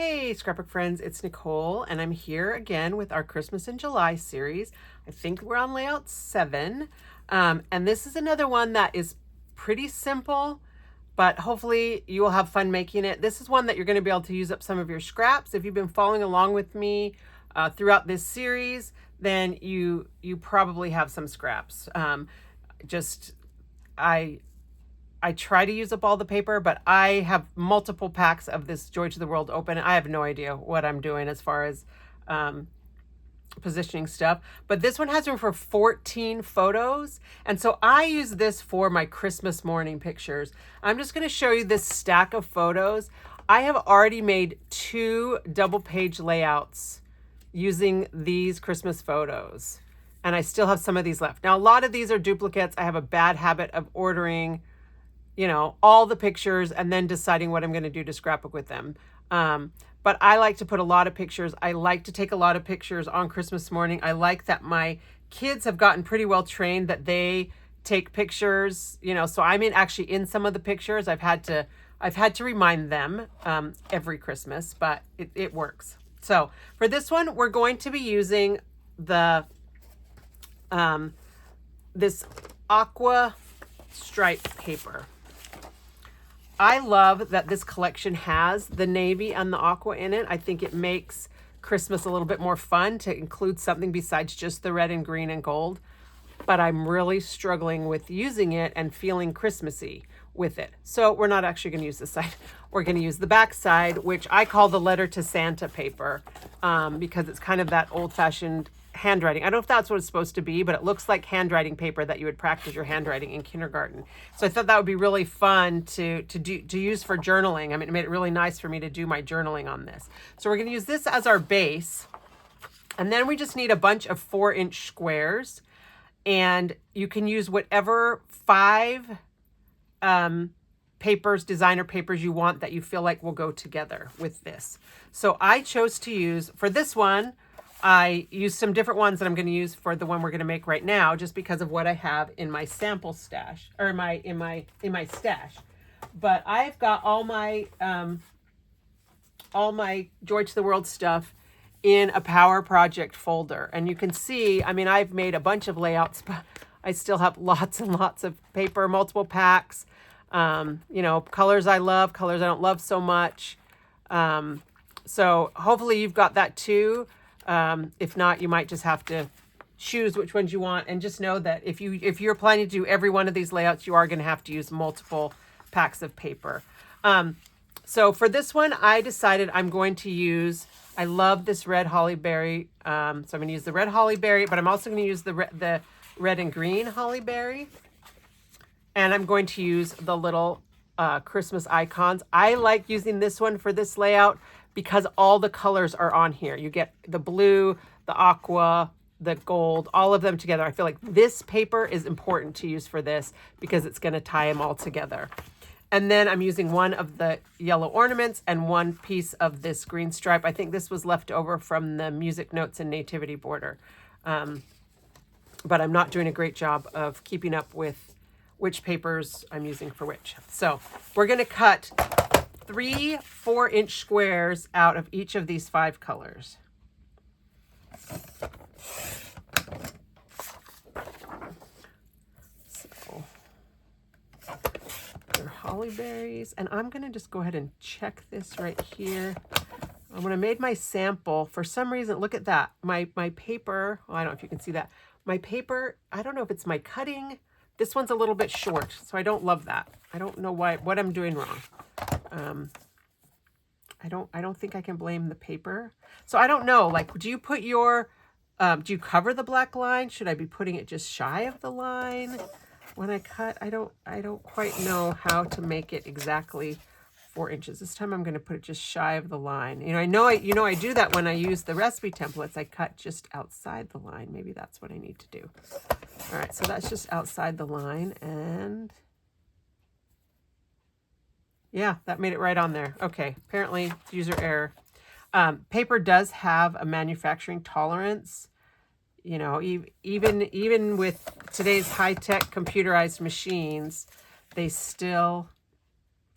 Hey, Scrapbook friends, it's Nicole, and I'm here again with our Christmas in July series. I think we're on layout 7, and this is another one that is pretty simple, but hopefully you will have fun making it. This is one that you're going to be able to use up some of your scraps. If you've been following along with me throughout this series, then you probably have some scraps. I try to use up all the paper, but I have multiple packs of this Joy to the World open. I have no idea what I'm doing as far as positioning stuff. But this one has room for 14 photos. And so I use this for my Christmas morning pictures. I'm just going to show you this stack of photos. I have already made 2 double page layouts using these Christmas photos. And I still have some of these left. Now, a lot of these are duplicates. I have a bad habit of ordering all the pictures and then deciding what I'm going to do to scrapbook with them. But I like to put a lot of pictures. I like to take a lot of pictures on Christmas morning. I like that my kids have gotten pretty well trained that they take pictures, so I'm actually in some of the pictures. I've had to remind them every Christmas, but it works. So for this one, we're going to be using the this aqua stripe paper. I love that this collection has the navy and the aqua in it. I think it makes Christmas a little bit more fun to include something besides just the red and green and gold. But I'm really struggling with using it and feeling Christmassy with it. So we're not actually going to use this side. We're going to use the back side, which I call the letter to Santa paper because it's kind of that old-fashioned handwriting. I don't know if that's what it's supposed to be, but it looks like handwriting paper that you would practice your handwriting in kindergarten. So I thought that would be really fun to use for journaling. I mean, it made it really nice for me to do my journaling on this. So we're going to use this as our base. And then we just need a bunch of 4-inch squares. And you can use whatever 5 papers, designer papers you want that you feel like will go together with this. So I chose to use, for this one, I used some different ones that I'm going to use for the one we're going to make right now, just because of what I have in my sample stash, or in my stash. But I've got all my Joy to the World stuff in a Power Project folder, and you can see, I've made a bunch of layouts, but I still have lots and lots of paper, multiple packs. Colors I love, colors I don't love so much. So hopefully you've got that too. If not, you might just have to choose which ones you want, and just know that if you're planning to do every one of these layouts, you are going to have to use multiple packs of paper. So for this one, I decided I'm going to use, I love this red holly berry. So I'm going to use the red holly berry, but I'm also going to use the red and green holly berry. And I'm going to use the little Christmas icons. I like using this one for this layout because all the colors are on here. You get the blue, the aqua, the gold, all of them together. I feel like this paper is important to use for this because it's going to tie them all together. And then I'm using one of the yellow ornaments and one piece of this green stripe. I think this was left over from the music notes and nativity border. But I'm not doing a great job of keeping up with which papers I'm using for which. So we're going to cut 3 4-inch squares out of each of these 5 colors. So they're holly berries, and I'm going to just go ahead and check this right here. When I made my sample, for some reason, look at that. My paper, well, I don't know if you can see that. My paper, I don't know if it's my cutting. This one's a little bit short, so I don't love that. I don't know what I'm doing wrong. I don't think I can blame the paper. So I don't know, like, do you put your, do you cover the black line? Should I be putting it just shy of the line when I cut? I don't quite know how to make it exactly 4 inches. This time I'm going to put it just shy of the line. I do that when I use the recipe templates. I cut just outside the line. Maybe that's what I need to do. All right, so that's just outside the line, and yeah, that made it right on there. Okay, apparently it's user error. Paper does have a manufacturing tolerance. Even with today's high-tech computerized machines, they still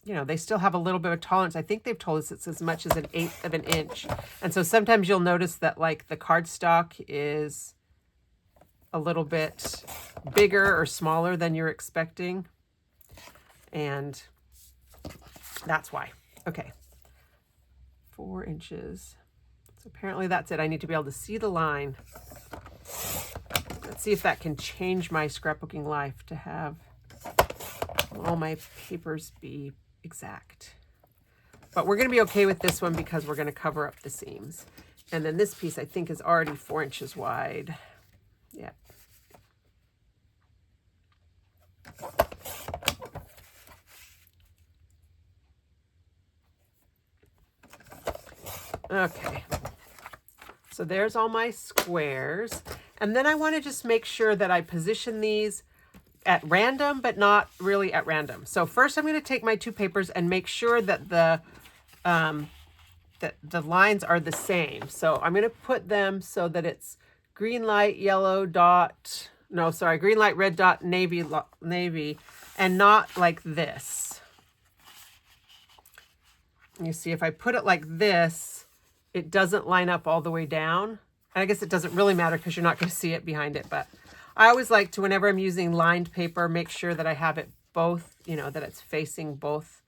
you know, they still have a little bit of tolerance. I think they've told us it's as much as 1/8 of an inch. And so sometimes you'll notice that like the cardstock is a little bit bigger or smaller than you're expecting. And that's why. Okay. 4 inches. So apparently that's it. I need to be able to see the line. Let's see if that can change my scrapbooking life to have all my papers be exact. But we're going to be okay with this one because we're going to cover up the seams. And then this piece I think is already 4 inches wide. Yeah. Okay. So there's all my squares. And then I want to just make sure that I position these at random, but not really at random. So first I'm going to take my 2 papers and make sure that the lines are the same. So I'm going to put them so that it's green light, yellow dot, no, sorry, green light, red dot, navy, and not like this. You see, if I put it like this, it doesn't line up all the way down. And I guess it doesn't really matter because you're not going to see it behind it, but I always like to, whenever I'm using lined paper, make sure that I have it both, you know, that it's facing both,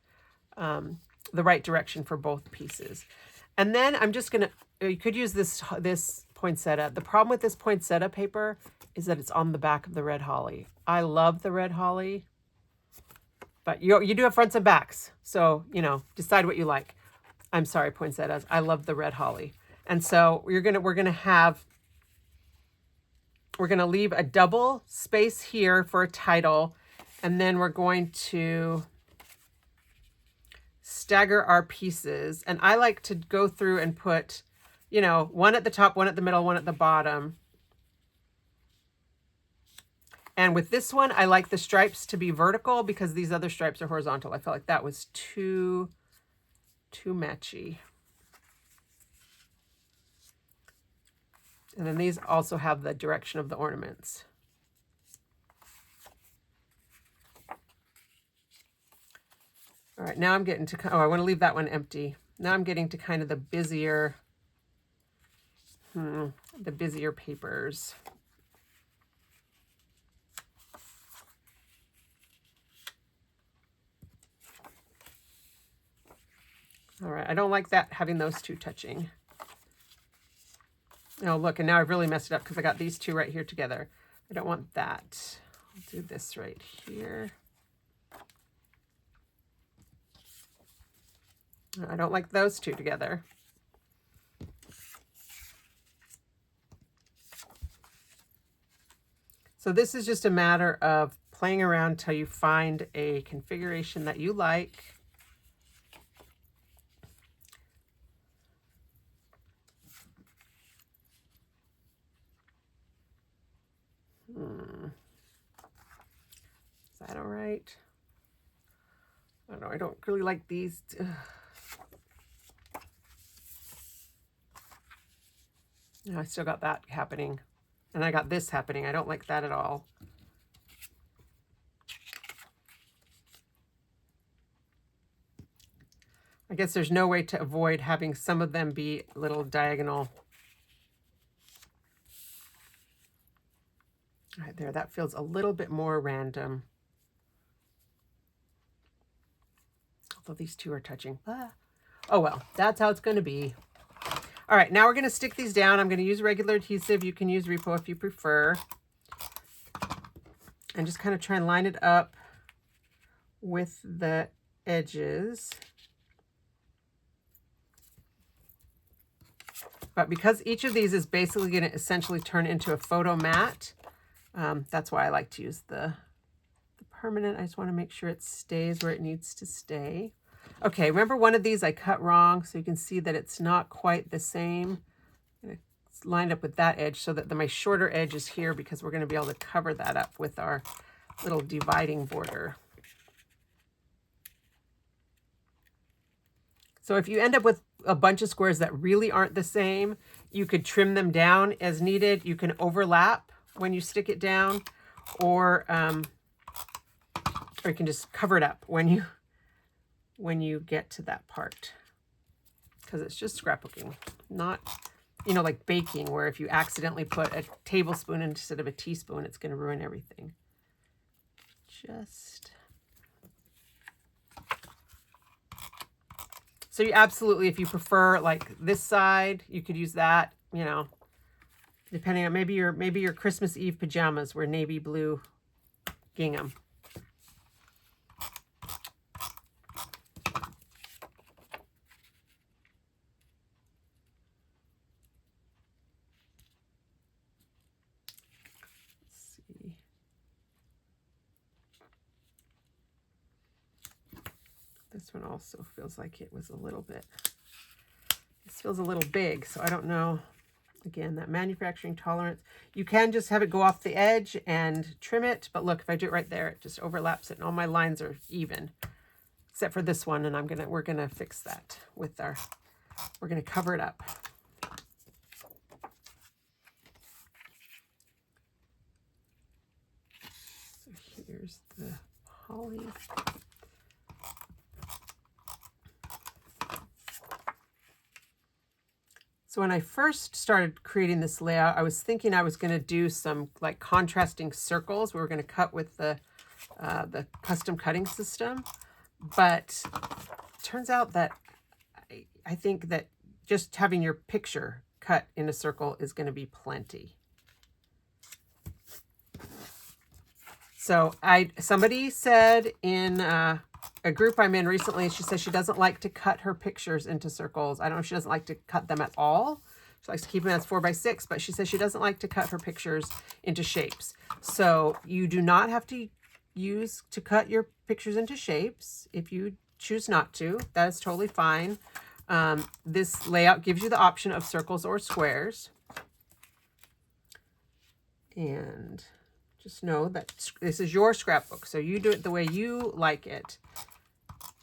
the right direction for both pieces. And then I'm just going to, you could use this poinsettia. The problem with this poinsettia paper is that it's on the back of the red holly. I love the red holly, but you do have fronts and backs. So, you know, decide what you like. I'm sorry, poinsettias. I love the red holly. And so we're going to leave a double space here for a title, and then we're going to stagger our pieces. And I like to go through and put, you know, one at the top, one at the middle, one at the bottom. And with this one, I like the stripes to be vertical because these other stripes are horizontal. I felt like that was too matchy. And then these also have the direction of the ornaments. All right, now I'm getting to, oh, I want to leave that one empty. Now I'm getting to kind of the busier papers. All right, I don't like that, having those two touching. Oh, look, and now I've really messed it up because I got these two right here together. I don't want that. I'll do this right here. I don't like those two together. So this is just a matter of playing around till you find a configuration that you like. Is that all right? I don't know. I don't really like these. I still got that happening. And I got this happening. I don't like that at all. I guess there's no way to avoid having some of them be little diagonal. All right, there, that feels a little bit more random. Although these two are touching. Oh well, that's how it's going to be. All right, now we're going to stick these down. I'm going to use regular adhesive. You can use Repo if you prefer. And just kind of try and line it up with the edges. But because each of these is basically going to essentially turn into a photo mat, that's why I like to use the permanent. I just want to make sure it stays where it needs to stay. Okay, remember one of these I cut wrong, so you can see that it's not quite the same. It's lined up with that edge so that my shorter edge is here because we're going to be able to cover that up with our little dividing border. So if you end up with a bunch of squares that really aren't the same, you could trim them down as needed. You can overlap when you stick it down, or you can just cover it up when you when you get to that part, because it's just scrapbooking, not, you know, like baking, where if you accidentally put a tablespoon instead of a teaspoon, it's going to ruin everything. Just so you absolutely, if you prefer like this side, you could use that, you know, depending on maybe your Christmas Eve pajamas were navy blue gingham. This one also feels like it was a little bit, this feels a little big, so I don't know. Again, that manufacturing tolerance. You can just have it go off the edge and trim it, but look, if I do it right there, it just overlaps it and all my lines are even, except for this one, and we're gonna fix that with we're gonna cover it up. So here's the holly. So when I first started creating this layout, I was thinking I was going to do some like contrasting circles. We were going to cut with the custom cutting system, but it turns out that I think that just having your picture cut in a circle is going to be plenty. So somebody said in a group I'm in recently, she says she doesn't like to cut her pictures into circles. I don't know if she doesn't like to cut them at all. She likes to keep them as 4x6, but she says she doesn't like to cut her pictures into shapes. So you do not have to cut your pictures into shapes. If you choose not to, that is totally fine. This layout gives you the option of circles or squares. And just know that this is your scrapbook, so you do it the way you like it.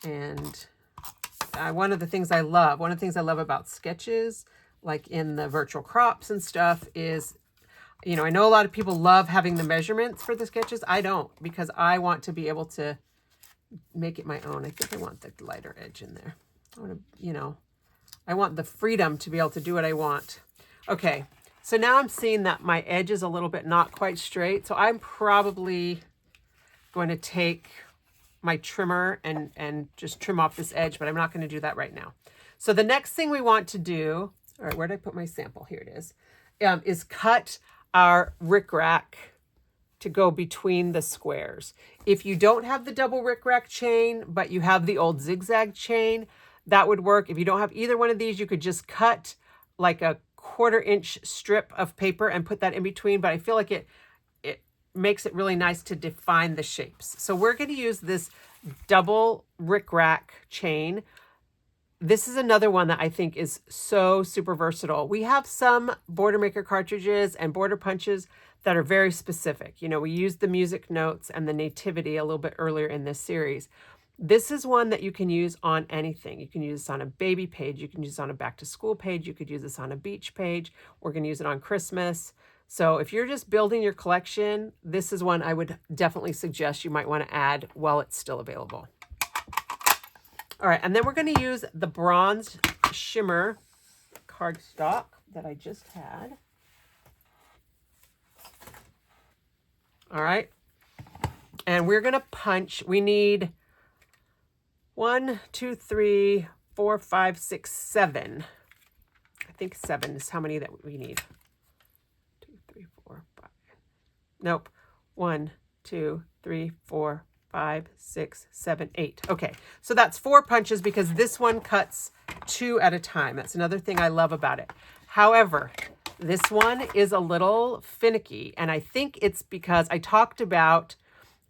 And one of the things I love about sketches, like in the virtual crops and stuff, is, you know, I know a lot of people love having the measurements for the sketches. I don't, because I want to be able to make it my own. I think I want the lighter edge in there. I want to, you know, I want the freedom to be able to do what I want. Okay, so now I'm seeing that my edge is a little bit not quite straight. So I'm probably going to take my trimmer and just trim off this edge, but I'm not going to do that right now. So the next thing we want to do, all right, where did I put my sample? Here it is cut our rickrack to go between the squares. If you don't have the double rickrack chain, but you have the old zigzag chain, that would work. If you don't have either one of these, you could just cut like a 1/4 inch strip of paper and put that in between, but I feel like it makes it really nice to define the shapes. So we're going to use this double rickrack chain. This is another one that I think is so super versatile. We have some Border Maker cartridges and border punches that are very specific. You know, we used the music notes and the nativity a little bit earlier in this series. This is one that you can use on anything. You can use this on a baby page. You can use this on a back to school page. You could use this on a beach page. We're going to use it on Christmas. So if you're just building your collection, this is one I would definitely suggest you might want to add while it's still available. All right, and then we're going to use the bronze shimmer cardstock that I just had. All right, and we're going to punch. We need 1, 2, 3, 4, 5, 6, 7. I think 7 is how many that we need. 2, 3, 4, 5. Nope. 1, 2, 3, 4, 5, 6, 7, 8. Okay, so that's 4 punches because this one cuts 2 at a time. That's another thing I love about it. However, this one is a little finicky, and I think it's because I talked about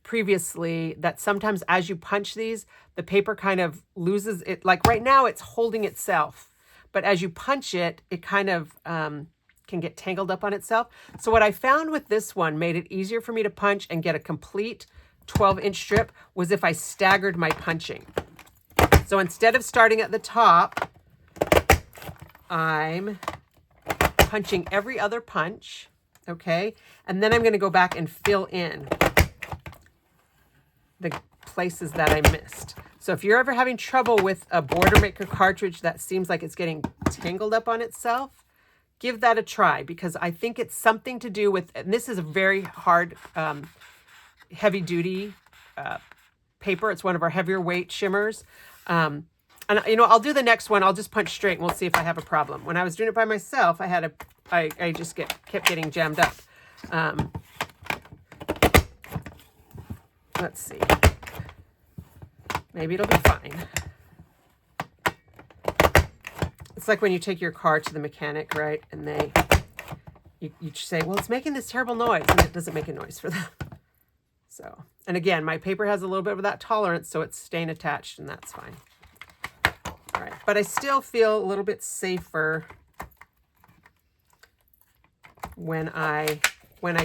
previously that sometimes as you punch these, the paper kind of loses it. Like right now it's holding itself, but as you punch it, it kind of can get tangled up on itself. So what I found with this one made it easier for me to punch and get a complete 12-inch strip was if I staggered my punching. So instead of starting at the top, I'm punching every other punch, okay? And then I'm going to go back and fill in the places that I missed. So if you're ever having trouble with a border maker cartridge that seems like it's getting tangled up on itself, give that a try, because I think it's something to do with, and this is a very hard, heavy duty paper. It's one of our heavier weight shimmers. And you know, I'll do the next one. I'll just punch straight and we'll see if I have a problem. When I was doing it by myself, I just kept getting jammed up. Let's see. Maybe it'll be fine. It's like when you take your car to the mechanic, right? And you say, well, it's making this terrible noise, and it doesn't make a noise for them. So, and again, my paper has a little bit of that tolerance, so it's staying attached, and that's fine. All right, but I still feel a little bit safer when I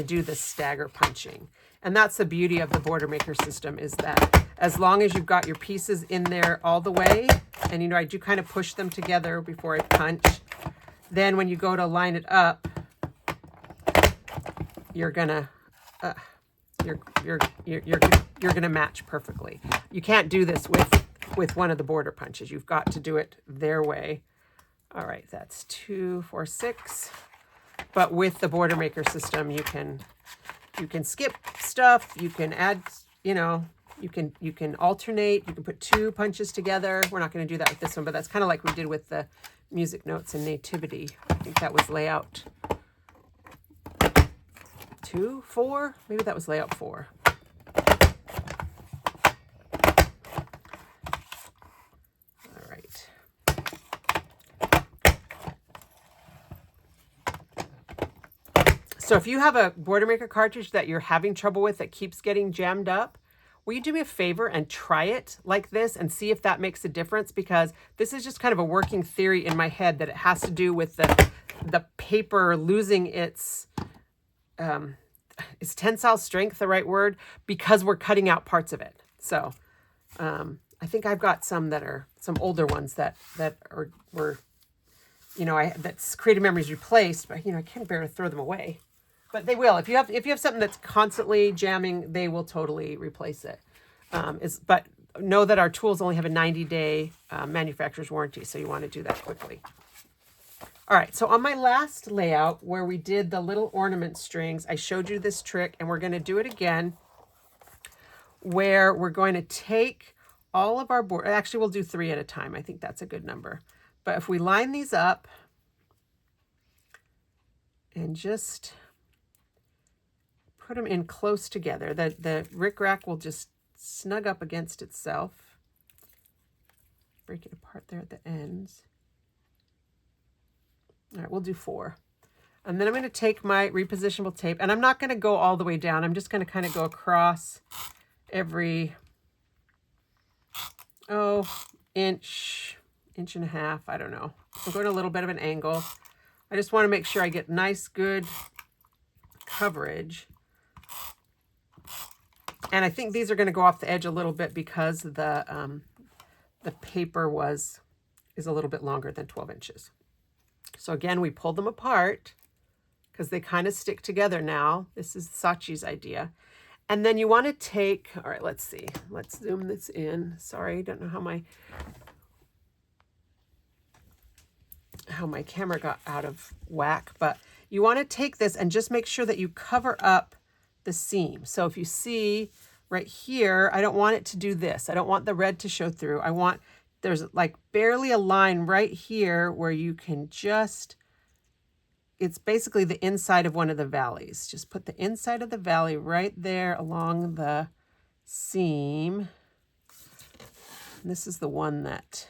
do the stagger punching. And that's the beauty of the border maker system, is that as long as you've got your pieces in there all the way, and you know, I do kind of push them together before I punch, then when you go to line it up, you're gonna you're gonna match perfectly. You can't do this with one of the border punches. You've got to do it their way. All right, that's 2, 4, 6. But with the border maker system, you can skip stuff. You can add, you know, you can alternate. You can put 2 punches together. We're not going to do that with this one, but that's kind of like we did with the music notes and nativity. I think that was layout 2, 4. Maybe that was layout 4. All right. So if you have a border maker cartridge that you're having trouble with that keeps getting jammed up, will you do me a favor and try it like this and see if that makes a difference? Because this is just kind of a working theory in my head that it has to do with the paper losing its, is tensile strength the right word? Because we're cutting out parts of it. So I think I've got some that are some older ones that were, you know, that's creative memories replaced, but you know, I can't bear to throw them away. But they will. If you have something that's constantly jamming, they will totally replace it. But know that our tools only have a 90-day manufacturer's warranty, so you want to do that quickly. All right, so on my last layout where we did the little ornament strings, I showed you this trick, and we're going to do it again, where we're going to take all of our board. Actually, we'll do 3 at a time. I think that's a good number. But if we line these up and just put them in close together, the rickrack will just snug up against itself. Break it apart there at the ends. All right, we'll do 4. And then I'm going to take my repositionable tape, and I'm not going to go all the way down. I'm just going to kind of go across every, inch and a half. I don't know. I'm going a little bit of an angle. I just want to make sure I get nice, good coverage. And I think these are going to go off the edge a little bit because the paper is a little bit longer than 12 inches. So again, we pulled them apart because they kind of stick together now. This is Sachi's idea. And then you want to take, all right, let's see. Let's zoom this in. Sorry, I don't know how my camera got out of whack, but you want to take this and just make sure that you cover up the seam. So if you see right here, I don't want it to do this. I don't want the red to show through. There's like barely a line right here where you can just, it's basically the inside of one of the valleys. Just put the inside of the valley right there along the seam. And this is the one that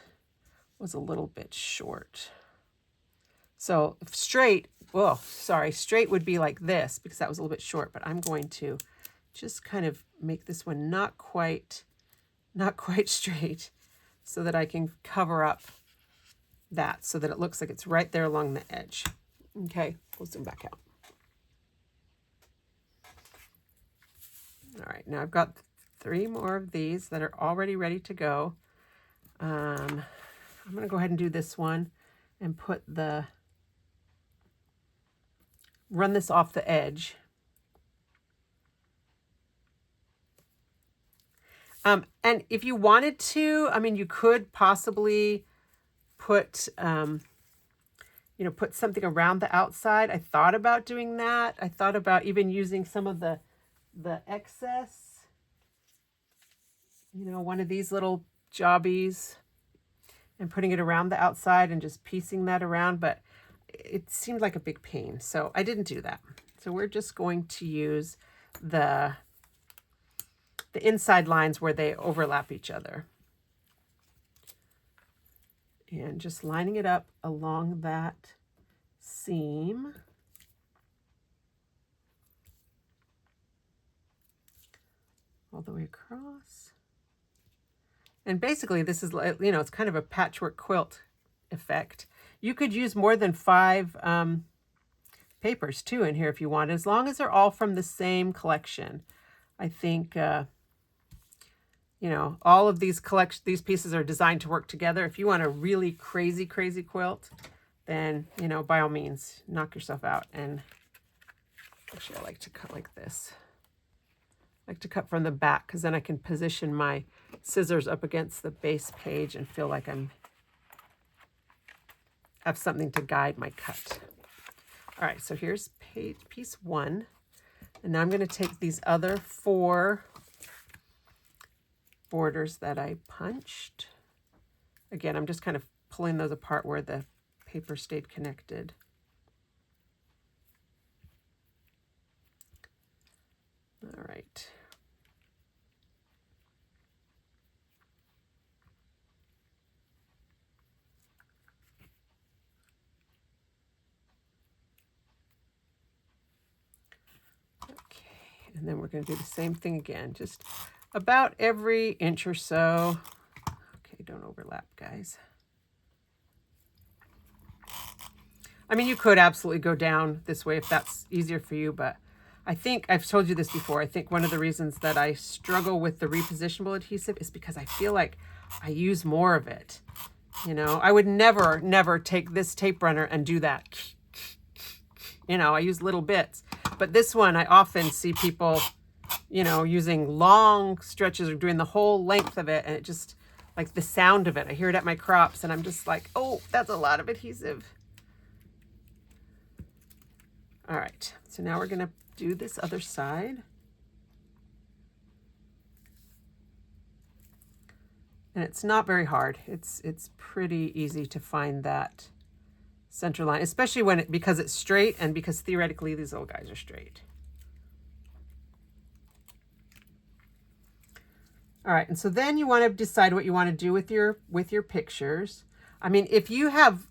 was a little bit short. So straight would be like this because that was a little bit short, but I'm going to just kind of make this one not quite straight so that I can cover up that so that it looks like it's right there along the edge. Okay, we'll zoom back out. All right, now I've got 3 more of these that are already ready to go. I'm going to go ahead and do this one and run this off the edge. And if you wanted to, I mean, you could possibly put, put something around the outside. I thought about doing that. I thought about even using some of the excess, one of these little jobbies and putting it around the outside and just piecing that around, but it seemed like a big pain. So I didn't do that. So we're just going to use the inside lines where they overlap each other. And just lining it up along that seam. All the way across. And basically this is, it's kind of a patchwork quilt effect. You could use more than 5 papers too in here if you want, as long as they're all from the same collection. I think, all of these pieces are designed to work together. If you want a really crazy, crazy quilt, then, by all means, knock yourself out. And actually I like to cut like this. I like to cut from the back because then I can position my scissors up against the base page and feel like have something to guide my cut. All right, so here's piece 1. And now I'm going to take these other 4 borders that I punched. Again, I'm just kind of pulling those apart where the paper stayed connected. All right. And then we're going to do the same thing again, just about every inch or so. Okay, don't overlap, guys. I mean, you could absolutely go down this way if that's easier for you, but I think I've told you this before. I think one of the reasons that I struggle with the repositionable adhesive is because I feel like I use more of it. I would never take this tape runner and do that. I use little bits. But this one, I often see people, using long stretches or doing the whole length of it. And it just, like the sound of it, I hear it at my crops and I'm just like, oh, that's a lot of adhesive. All right, so now we're going to do this other side. And it's not very hard. It's pretty easy to find that center line, especially because it's straight and because theoretically these little guys are straight. All right, and so then you want to decide what you want to do with your pictures. I mean, if you have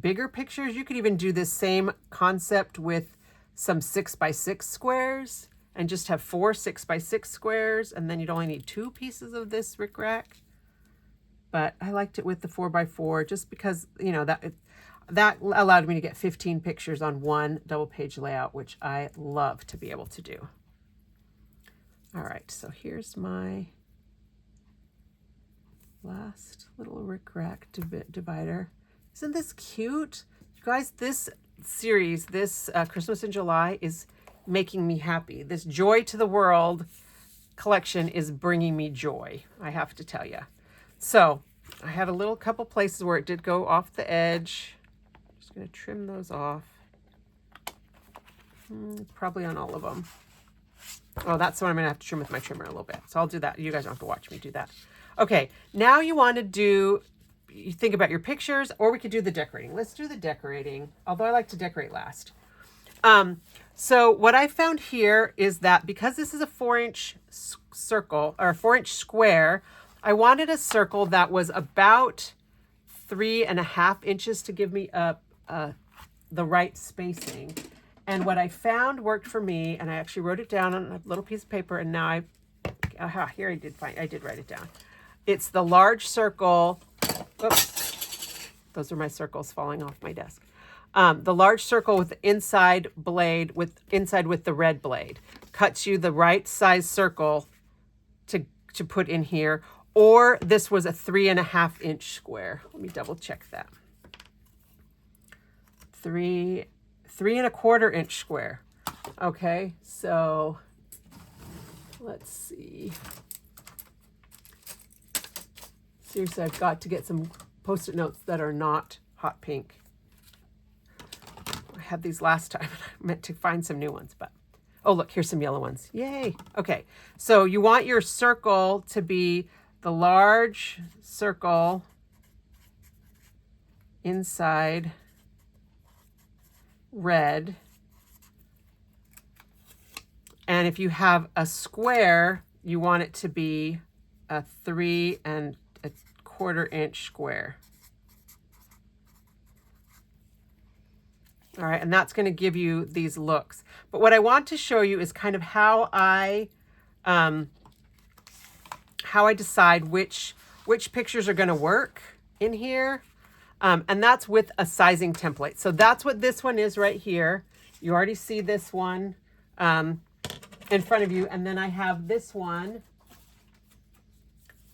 bigger pictures, you could even do this same concept with some 6x6 squares and just have 4 6x6 squares, and then you'd only need 2 pieces of this rickrack. But I liked it with the 4x4 just because, that allowed me to get 15 pictures on one double page layout, which I love to be able to do. All right, so here's my last little rickrack divider. Isn't this cute? You guys, this series, this Christmas in July is making me happy. This Joy to the World collection is bringing me joy, I have to tell you. So I had a couple places where it did go off the edge. Just going to trim those off. Probably on all of them. Oh, that's what I'm going to have to trim with my trimmer a little bit. So I'll do that. You guys don't have to watch me do that. Okay, now you think about your pictures, or we could do the decorating. Let's do the decorating, although I like to decorate last. So what I found here is that because this is a 4-inch circle, or a 4-inch square, I wanted a circle that was about 3.5 inches to give me the right spacing. And what I found worked for me, and I actually wrote it down on a little piece of paper, and now here I did write it down. It's the large circle. Oops, those are my circles falling off my desk. The large circle with the inside blade with the red blade cuts you the right size circle to put in here. Or this was a 3.5 inch square. Let me double check that. 3.25 inch square. Okay, so let's see. Seriously, I've got to get some Post-it notes that are not hot pink. I had these last time. I meant to find some new ones, but oh, look, here's some yellow ones. Yay. Okay, so you want your circle to be the large circle inside red. And if you have a square, you want it to be a 3 1/4 inch square. All right, and that's going to give you these looks. But what I want to show you is kind of how I decide which pictures are going to work in here. And that's with a sizing template. So that's what this one is right here. You already see this one in front of you. And then I have this one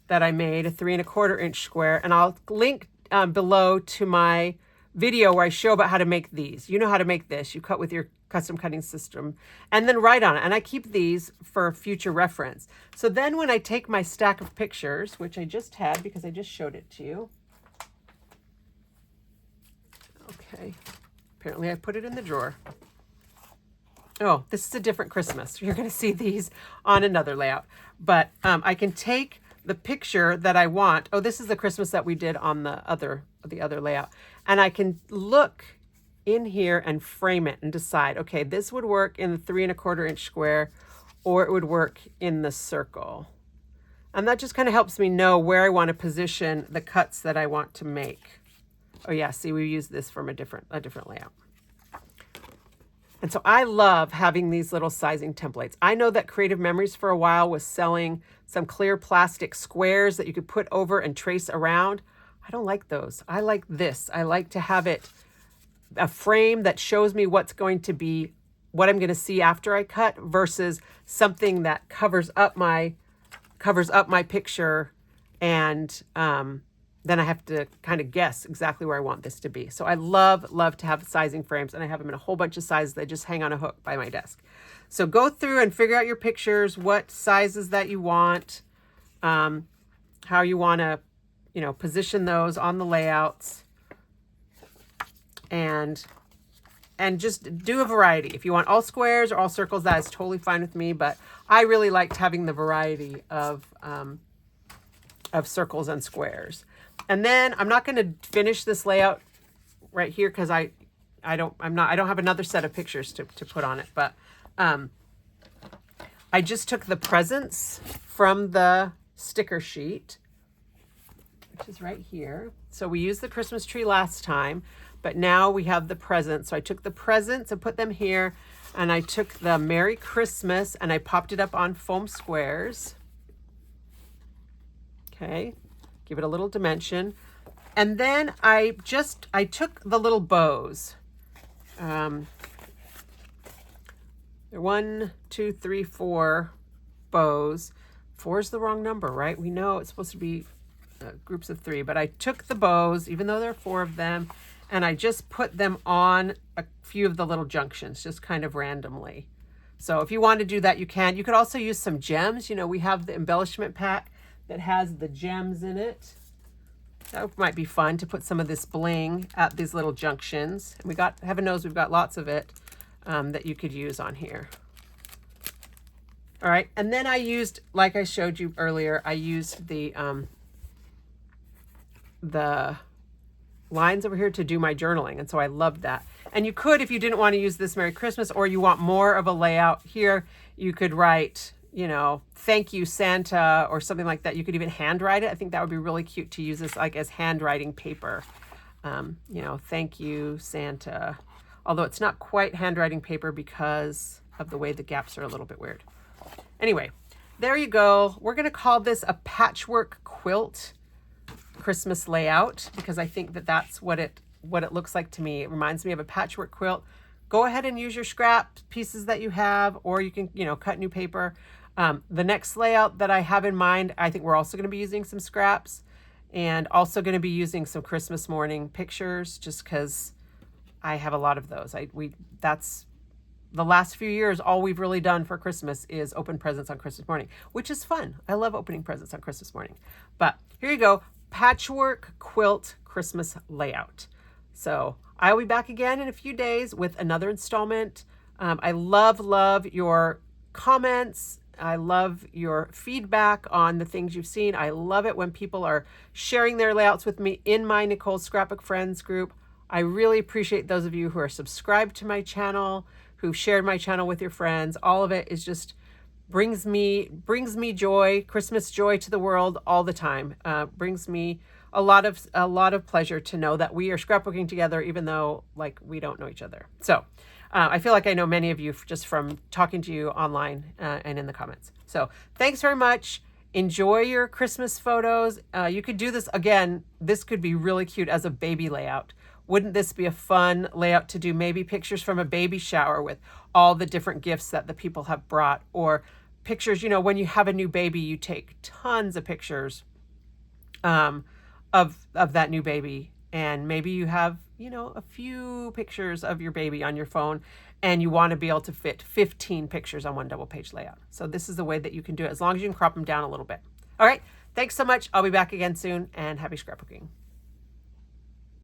that I made, a 3 1/4 inch square. And I'll link below to my video where I show about how to make these. You know how to make this. You cut with your custom cutting system and then write on it. And I keep these for future reference. So then when I take my stack of pictures, which I just had because I just showed it to you. Okay, apparently I put it in the drawer. Oh, this is a different Christmas. You're going to see these on another layout. But I can take the picture that I want. Oh, this is the Christmas that we did on the other layout. And I can look in here and frame it and decide, okay, this would work in the 3 1/4 inch square, or it would work in the circle. And that just kind of helps me know where I want to position the cuts that I want to make. Oh yeah, see, we use this from a different layout. And so I love having these little sizing templates. I know that Creative Memories for a while was selling some clear plastic squares that you could put over and trace around. I don't like those. I like this. I like to have it a frame that shows me what's going to be, what I'm going to see after I cut versus something that covers up my picture, and then I have to kind of guess exactly where I want this to be. So I love to have sizing frames, and I have them in a whole bunch of sizes that just hang on a hook by my desk. So go through and figure out your pictures, what sizes that you want, how you want to, position those on the layouts, and just do a variety. If you want all squares or all circles, that is totally fine with me, but I really liked having the variety of circles and squares. And then I'm not going to finish this layout right here because I don't have another set of pictures to put on it, but I just took the presents from the sticker sheet, which is right here. So we used the Christmas tree last time, but now we have the presents. So I took the presents and put them here, and I took the Merry Christmas and I popped it up on foam squares. Okay, give it a little dimension. And then I took the little bows. There are 1, 2, 3, 4 bows. 4 is the wrong number, right? We know it's supposed to be groups of 3, but I took the bows, even though there are 4 of them, and I just put them on a few of the little junctions, just kind of randomly. So if you want to do that, you can. You could also use some gems. We have the embellishment pack that has the gems in it. That might be fun to put some of this bling at these little junctions. And heaven knows we've got lots of it that you could use on here. All right, and then I used, like I showed you earlier, I used the lines over here to do my journaling, and so I loved that. And you could, if you didn't want to use this Merry Christmas, or you want more of a layout here, you could write, thank you Santa, or something like that. You could even handwrite it. I think that would be really cute to use this like as handwriting paper. Thank you Santa. Although it's not quite handwriting paper because of the way the gaps are a little bit weird. Anyway, there you go. We're going to call this a patchwork quilt Christmas layout because I think that that's what it looks like to me. It reminds me of a patchwork quilt. Go ahead and use your scrap pieces that you have, or you can, cut new paper. The next layout that I have in mind, I think we're also going to be using some scraps and also going to be using some Christmas morning pictures just because I have a lot of those. That's the last few years, all we've really done for Christmas is open presents on Christmas morning, which is fun. I love opening presents on Christmas morning. But here you go. Patchwork Quilt Christmas Layout. So I'll be back again in a few days with another installment. I love your comments. I love your feedback on the things you've seen. I love it when people are sharing their layouts with me in my Nicole's Scrapbook Friends group. I really appreciate those of you who are subscribed to my channel, who've shared my channel with your friends. All of it is just brings me joy, Christmas joy to the world all the time. Brings me a lot of pleasure to know that we are scrapbooking together, even though like we don't know each other. So I feel like I know many of you just from talking to you online and in the comments. So thanks very much. Enjoy your Christmas photos. You could do this again. This could be really cute as a baby layout. Wouldn't this be a fun layout to do? Maybe pictures from a baby shower with all the different gifts that the people have brought, or pictures, when you have a new baby, you take tons of pictures of that new baby. And maybe you have, a few pictures of your baby on your phone, and you want to be able to fit 15 pictures on one double page layout. So this is the way that you can do it, as long as you can crop them down a little bit. All right. Thanks so much. I'll be back again soon, and happy scrapbooking.